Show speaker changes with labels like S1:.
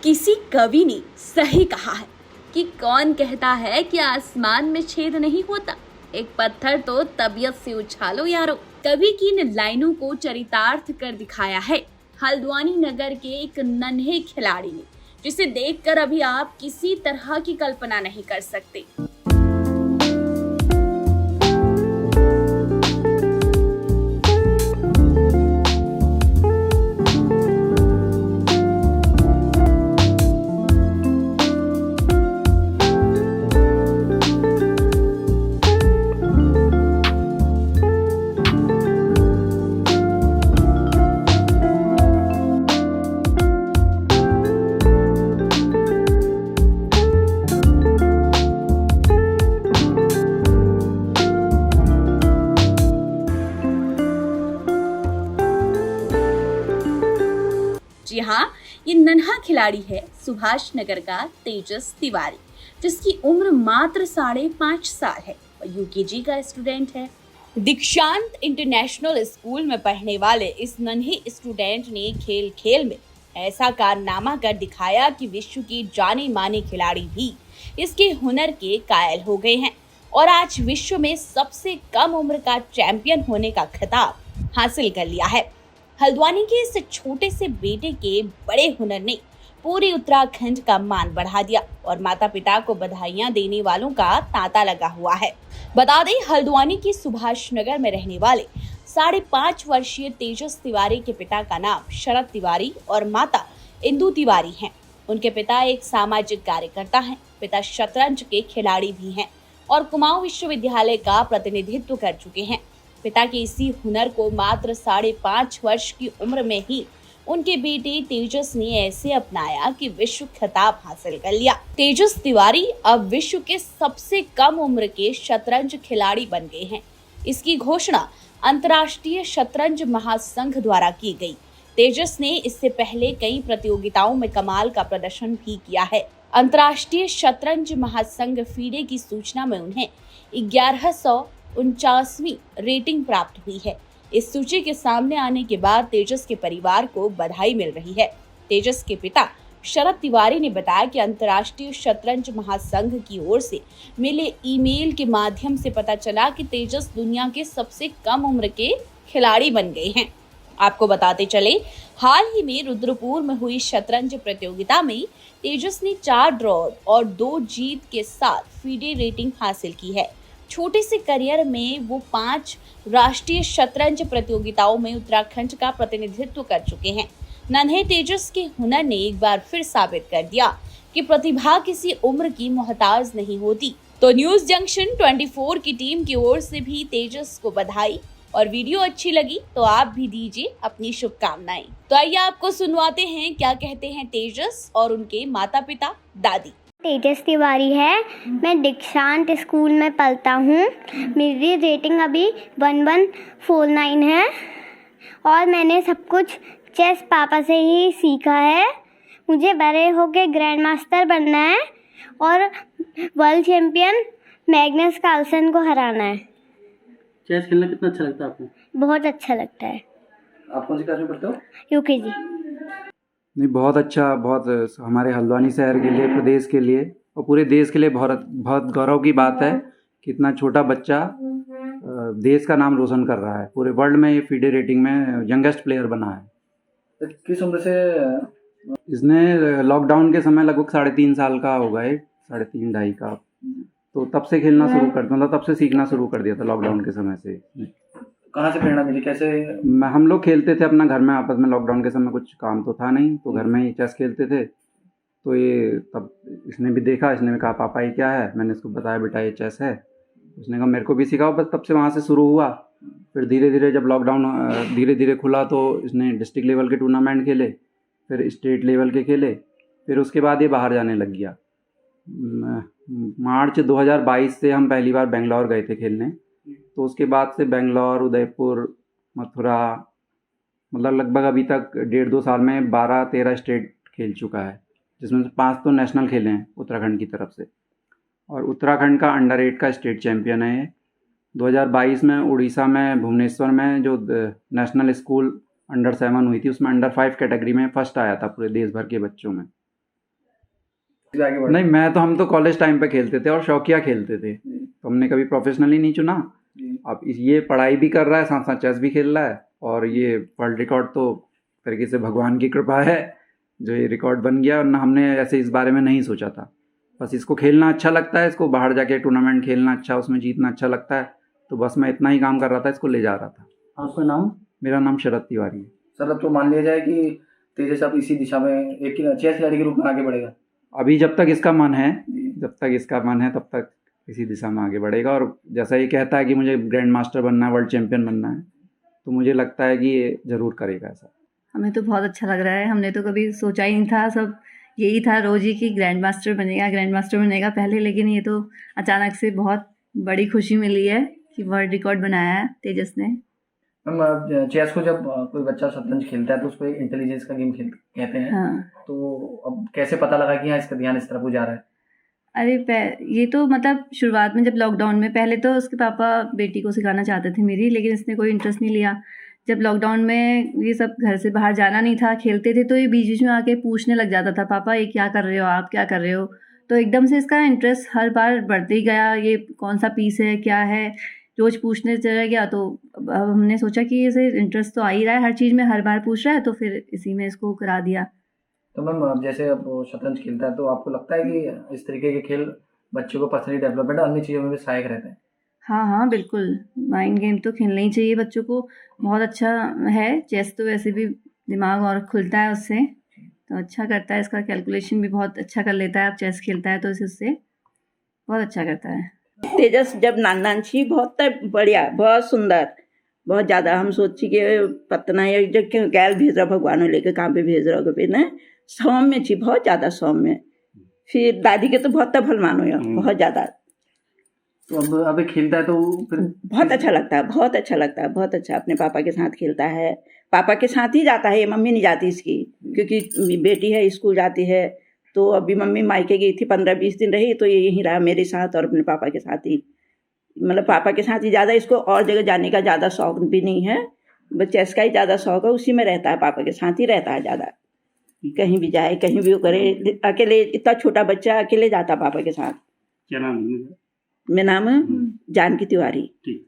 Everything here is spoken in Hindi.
S1: किसी कवि ने सही कहा है कि कौन कहता है कि आसमान में छेद नहीं होता, एक पत्थर तो तबीयत से उछालो यारो। कवि की इन लाइनों को चरितार्थ कर दिखाया है हल्द्वानी नगर के एक नन्हे खिलाड़ी ने, जिसे देखकर अभी आप किसी तरह की कल्पना नहीं कर सकते। जी हाँ, ये नन्हा खिलाड़ी है सुभाष नगर का तेजस तिवारी, जिसकी उम्र मात्र 5.5 साल है और यूकेजी का स्टूडेंट है। दीक्षांत इंटरनेशनल स्कूल में पढ़ने वाले इस नन्हे स्टूडेंट ने खेल खेल में ऐसा कारनामा कर दिखाया कि विश्व के जाने माने खिलाड़ी भी इसके हुनर के कायल हो गए हैं और आज विश्व में सबसे कम उम्र का चैंपियन होने का खिताब हासिल कर लिया है। हल्द्वानी के इस छोटे से बेटे के बड़े हुनर ने पूरे उत्तराखंड का मान बढ़ा दिया और माता पिता को बधाइयां देने वालों का तांता लगा हुआ है। बता दें, हल्द्वानी के सुभाष नगर में रहने वाले 5.5 वर्षीय तेजस तिवारी के पिता का नाम शरद तिवारी और माता इंदु तिवारी हैं। उनके पिता एक सामाजिक कार्यकर्ता हैं, पिता शतरंज के खिलाड़ी भी हैं और कुमाऊं विश्वविद्यालय का प्रतिनिधित्व कर चुके हैं। पिता के इसी हुनर को मात्र 5.5 वर्ष की उम्र में ही उनके बेटे तेजस ने ऐसे अपनाया कि विश्व खिताब हासिल कर लिया। तेजस तिवारी अब विश्व के सबसे कम उम्र के शतरंज खिलाड़ी बन गए हैं। इसकी घोषणा अंतर्राष्ट्रीय शतरंज महासंघ द्वारा की गई। तेजस ने इससे पहले कई प्रतियोगिताओं में कमाल का प्रदर्शन भी किया है। अंतर्राष्ट्रीय शतरंज महासंघ फीडे की सूचना में उन्हें 1149वीं रेटिंग प्राप्त हुई है। इस सूची के सामने आने के बाद तेजस के परिवार को बधाई मिल रही है। तेजस के पिता शरद तिवारी ने बताया कि अंतर्राष्ट्रीय शतरंज महासंघ की ओर से मिले ईमेल के माध्यम से पता चला कि तेजस दुनिया के सबसे कम उम्र के खिलाड़ी बन गए हैं। आपको बताते चले, हाल ही में रुद्रपुर में हुई शतरंज प्रतियोगिता में तेजस ने 4 ड्रॉ और 2 जीत के साथ फीडे रेटिंग हासिल की है। छोटे से करियर में वो 5 राष्ट्रीय शतरंज प्रतियोगिताओं में उत्तराखंड का प्रतिनिधित्व कर चुके हैं। नन्हे तेजस के हुनर ने एक बार फिर साबित कर दिया कि प्रतिभा किसी उम्र की मोहताज नहीं होती। तो न्यूज जंक्शन 24 की टीम की ओर से भी तेजस को बधाई, और वीडियो अच्छी लगी तो आप भी दीजिए अपनी शुभकामनाएं। तो आइए आपको सुनवाते हैं क्या कहते हैं तेजस और उनके माता पिता दादी।
S2: तेजस तिवारी है, मैं दीक्षांत स्कूल में पढ़ता हूँ। मेरी रेटिंग अभी 1149 है और मैंने सब कुछ चेस पापा से ही सीखा है। मुझे बड़े होकर ग्रैंड मास्टर बनना है और वर्ल्ड चैंपियन मैग्नस कार्लसन को हराना है।
S3: चेस खेलना कितना अच्छा लगता है आपको?
S2: बहुत अच्छा लगता है।
S3: आप कौन सी क्लास में पढ़ते हो?
S2: यूकेजी।
S4: नहीं, बहुत अच्छा, बहुत हमारे हल्द्वानी शहर के लिए, प्रदेश के लिए और पूरे देश के लिए बहुत बहुत गौरव की बात है कि इतना छोटा बच्चा देश का नाम रोशन कर रहा है। पूरे वर्ल्ड में ये फीडे रेटिंग में यंगेस्ट प्लेयर बना है।
S3: तो किस उम्र से?
S4: इसने लॉकडाउन के समय लगभग 3.5 साल का होगा, 3.5 ढाई का, तो तब से खेलना शुरू कर, मतलब तब से सीखना शुरू कर दिया था लॉकडाउन के समय से।
S3: कहाँ से प्रेरणा मिली, कैसे?
S4: हम लोग खेलते थे अपना घर में आपस में। लॉकडाउन के समय कुछ काम तो था नहीं, तो घर में ही चेस खेलते थे। तो ये तब इसने भी देखा, इसने भी कहा पापा ये क्या है। मैंने इसको बताया बेटा ये चेस है। उसने कहा मेरे को भी सिखाओ। बस तब से वहाँ से शुरू हुआ। फिर धीरे धीरे जब लॉकडाउन धीरे धीरे खुला तो इसने डिस्ट्रिक्ट लेवल के टूर्नामेंट खेले, फिर स्टेट लेवल के खेले, फिर उसके बाद ये बाहर जाने लग गया। मार्च 2022 से हम पहली बार बेंगलोर गए थे खेलने। तो उसके बाद से बेंगलोर, उदयपुर, मथुरा, मतलब लगभग अभी तक 1.5-2 साल में 12-13 स्टेट खेल चुका है, जिसमें से 5 तो नेशनल खेले हैं उत्तराखंड की तरफ से। और उत्तराखंड का अंडर 8 का स्टेट चैम्पियन है 2022 में उड़ीसा में भुवनेश्वर में जो नेशनल स्कूल अंडर 7 हुई थी, उसमें अंडर 5 कैटेगरी में फर्स्ट आया था पूरे देश भर के बच्चों में।
S3: फिर आगे बढ़े?
S4: नहीं, हम तो कॉलेज टाइम पे खेलते थे और शौकिया खेलते थे, तो हमने कभी प्रोफेशनली नहीं चुना। अब ये पढ़ाई भी कर रहा है, साथ साथ चेस भी खेल रहा है, और ये वर्ल्ड रिकॉर्ड तो तरीके से भगवान की कृपा है जो ये रिकॉर्ड बन गया, वरना हमने ऐसे इस बारे में नहीं सोचा था। बस इसको खेलना अच्छा लगता है, इसको बाहर जाके टूर्नामेंट खेलना अच्छा, उसमें जीतना अच्छा लगता है, तो बस मैं इतना ही काम कर रहा था, इसको ले जा रहा था।
S3: आपका नाम?
S4: मेरा नाम शरद तिवारी है।
S3: सर, अब तो मान लिया जाए कि तेजस अब इसी दिशा में एक चेस खिलाड़ी के रूप में आगे बढ़ेगा।
S4: अभी जब तक इसका मन है तब तक इसी दिशा में आगे बढ़ेगा, और जैसा ये कहता है कि मुझे ग्रैंड मास्टर बनना है, वर्ल्ड चैंपियन बनना है, तो मुझे लगता है कि ये ज़रूर करेगा ऐसा।
S5: हमें तो बहुत अच्छा लग रहा है, हमने तो कभी सोचा ही नहीं था, सब यही था रोज ही कि ग्रैंड मास्टर बनेगा पहले, लेकिन ये तो अचानक से बहुत बड़ी खुशी मिली है कि वर्ल्ड रिकॉर्ड बनाया है तेजस ने।
S3: मैम, चेस को जब कोई बच्चा शतरंज खेलता है तो उसको एक इंटेलिजेंस का गेम कहते हैं।
S5: हाँ,
S3: तो अब कैसे पता लगा कि हाँ इसका ध्यान इस तरफ जा रहा है?
S5: अरे ये तो मतलब शुरुआत में जब लॉकडाउन में, पहले तो उसके पापा बेटी को सिखाना चाहते थे मेरी, लेकिन इसने कोई इंटरेस्ट नहीं लिया। जब लॉकडाउन में ये सब घर से बाहर जाना नहीं था, खेलते थे, तो ये बीच बीच में आके पूछने लग जाता था, पापा ये क्या कर रहे हो, आप क्या कर रहे हो। तो एकदम से इसका इंटरेस्ट हर बार बढ़ते ही गया, ये कौन सा पीस है, क्या है, रोज पूछने चला गया। तो अब हमने सोचा कि इसे इंटरेस्ट तो आ ही रहा है, हर चीज़ में हर बार पूछ रहा है, तो फिर इसी में इसको करा दिया।
S3: तो मैम, अब जैसे अब वो शतरंज खेलता है तो आपको लगता है कि इस तरीके के खेल बच्चों को पर्सनली डेवलपमेंट और अन्य चीज़ों में भी सहायक रहते हैं?
S5: हाँ, बिल्कुल, माइंड गेम तो खेलना ही चाहिए बच्चों को, बहुत अच्छा है। चेस तो वैसे भी दिमाग और खुलता है उससे, तो अच्छा करता है, इसका कैलकुलेशन भी बहुत अच्छा कर लेता है। अब चेस खेलता है तो इससे बहुत अच्छा करता है।
S6: तेजस जब नान छी बहुत बढ़िया, बहुत सुंदर, बहुत ज़्यादा हम सोची कि पतना ये जब क्यों गैल भेज रहा भगवान लेके कहाँ पे भेज रहा पे ना, सौम्य छी, बहुत ज़्यादा सौम्य। फिर दादी के तो बहुत भल मानो यार, बहुत ज़्यादा।
S3: तो अब खेलता है तो फिर
S6: बहुत अच्छा लगता है, बहुत अच्छा लगता है, बहुत अच्छा। अपने पापा के साथ खेलता है, पापा के साथ ही जाता है, ये मम्मी नहीं जाती इसकी, क्योंकि बेटी है स्कूल जाती है। तो अभी मम्मी मायके गई थी, 15-20 दिन रही, तो ये यहीं रहा मेरे साथ और अपने पापा के साथ ही, मतलब पापा के साथ ही ज़्यादा। इसको और जगह जाने का ज़्यादा शौक भी नहीं है, बस चेस का ही ज़्यादा शौक है, उसी में रहता है, पापा के साथ ही रहता है ज़्यादा। कहीं भी जाए, कहीं भी वो करे, अकेले, इतना छोटा बच्चा अकेले जाता पापा के साथ।
S3: क्या नाम है?
S6: मेरा नाम जानकी तिवारी।
S3: ठीक।